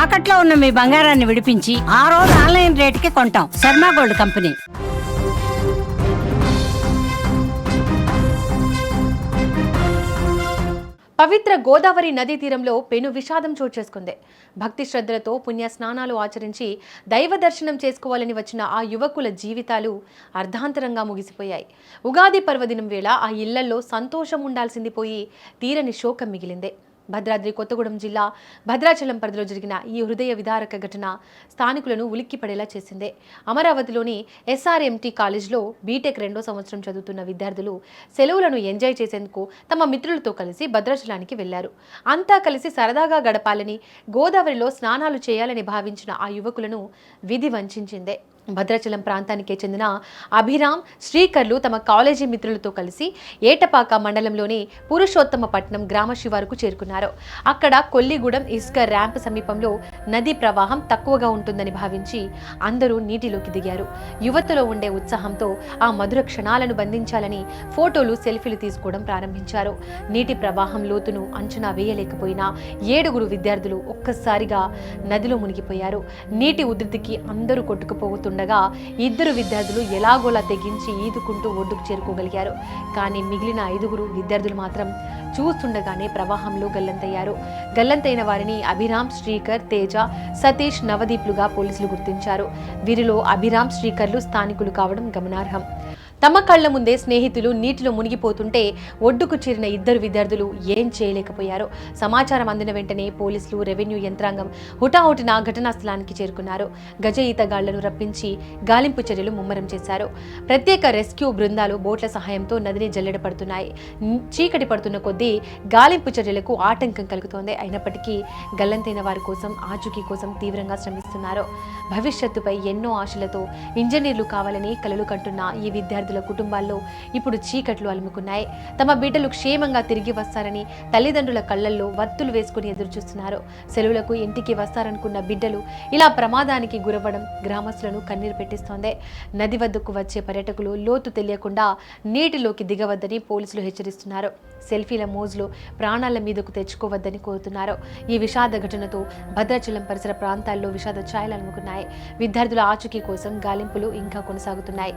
తాకట్లో ఉన్న మీ బంగారాన్ని విడిపించి ఆ రోజు ఆన్లైన్ రేటుకి కొంటాం. Sharma gold company. పవిత్ర గోదావరి నదీ తీరంలో పెను విషాదం చోటు చేసుకుంది. భక్తి శ్రద్ధలతో పుణ్య స్నానాలు ఆచరించి దైవ దర్శనం చేసుకోవాలని వచ్చిన ఆ యువకుల జీవితాలు అర్ధాంతరంగా ముగిసిపోయాయి. ఉగాది పర్వదినం వేళ ఆ ఇళ్లలో సంతోషం ఉండాల్సింది పోయి తీరని శోకం మిగిలిందే. భద్రాద్రి కొత్తగూడెం జిల్లా భద్రాచలం పరిధిలో జరిగిన ఈ హృదయ విదారక ఘటన స్థానికులను ఉలిక్కిపడేలా చేసిందే. అమరావతిలోని ఎస్ఆర్ఎంటీ కాలేజ్లో బీటెక్ 2వ సంవత్సరం చదువుతున్న విద్యార్థులు సెలవులను ఎంజాయ్ చేసేందుకు తమ మిత్రులతో కలిసి భద్రాచలానికి వెళ్లారు. అంతా కలిసి సరదాగా గడపాలని, గోదావరిలో స్నానాలు చేయాలని భావించిన ఆ యువకులను విధి వంచిందే. భద్రాచలం ప్రాంతానికే చెందిన అభిరామ్, శ్రీకర్లు తమ కాలేజీ మిత్రులతో కలిసి ఏటపాక మండలంలోని పురుషోత్తమపట్నం గ్రామ శివారుకు చేరుకున్నారు. అక్కడ కొల్లిగూడెం ఇసుక ర్యాంప్ సమీపంలో నదీ ప్రవాహం తక్కువగా ఉంటుందని భావించి అందరూ నీటిలోకి దిగారు. యువతలో ఉండే ఉత్సాహంతో ఆ మధుర క్షణాలను బంధించాలని ఫోటోలు, సెల్ఫీలు తీసుకోవడం ప్రారంభించారు. నీటి ప్రవాహం లోతును అంచనా వేయలేకపోయినా 7 విద్యార్థులు ఒక్కసారిగా నదిలో మునిగిపోయారు. నీటి ఉధృతికి అందరూ కొట్టుకుపోతున్నారు. 2 విద్యార్థులు ఎలాగోలా తెగించి ఈదుకుంటూ ఒడ్డుకు చేరుకోగలిగారు. కానీ మిగిలిన 5 విద్యార్థులు మాత్రం చూస్తుండగానే ప్రవాహంలో గల్లంతయ్యారు. గల్లంతైన వారిని అభిరామ్, శ్రీకర్, తేజ, సతీష్, నవదీప్లుగా పోలీసులు గుర్తించారు. వీరిలో అభిరామ్, శ్రీకర్లు స్థానికులు కావడం గమనార్హం. తమ కళ్ల ముందే స్నేహితులు నీటిలో మునిగిపోతుంటే ఒడ్డుకు చేరిన 2 విద్యార్థులు ఏం చేయలేకపోయారు. సమాచారం అందిన వెంటనే పోలీసులు, రెవెన్యూ యంత్రాంగం హుటాహుటిన ఘటనా స్థలానికి చేరుకున్నారు. గజ ఈతగాళ్లను రప్పించి గాలింపు చర్యలు ముమ్మరం చేశారు. ప్రత్యేక రెస్క్యూ బృందాలు బోట్ల సహాయంతో నదిని జల్లెడ పడుతున్నాయి. చీకటి పడుతున్న కొద్దీ గాలింపు చర్యలకు ఆటంకం కలుగుతోంది. అయినప్పటికీ గల్లంతైన వారి కోసం, ఆచూకీ కోసం తీవ్రంగా శ్రమిస్తున్నారు. భవిష్యత్తుపై ఎన్నో ఆశలతో ఇంజనీర్లు కావాలని కలలు కంటున్న ఈ విద్యార్థుల కుటుంబాల్లో ఇప్పుడు చీకట్లు అలుముకున్నాయి. తమ బిడ్డలు క్షేమంగా తిరిగి వస్తారని తల్లిదండ్రుల కళ్లల్లో వత్తులు వేసుకుని ఎదురుచూస్తున్నారు. సెలవులకు ఇంటికి వస్తారనుకున్న బిడ్డలు ఇలా ప్రమాదానికి గురవ్వడం గ్రామస్తులను కన్నీరు పెట్టిస్తోంది. నది వద్దకు వచ్చే పర్యాటకులు లోతు తెలియకుండా నీటిలోకి దిగవద్దని పోలీసులు హెచ్చరిస్తున్నారు. సెల్ఫీల మోజులో ప్రాణాల మీదకు తెచ్చుకోవద్దని కోరుతున్నారు. ఈ విషాద ఘటనతో భద్రాచలం పరిసర ప్రాంతాల్లో విషాద ఛాయలు అలుముకున్నాయి. విద్యార్థుల ఆచూకీ కోసం గాలింపులు ఇంకా కొనసాగుతున్నాయి.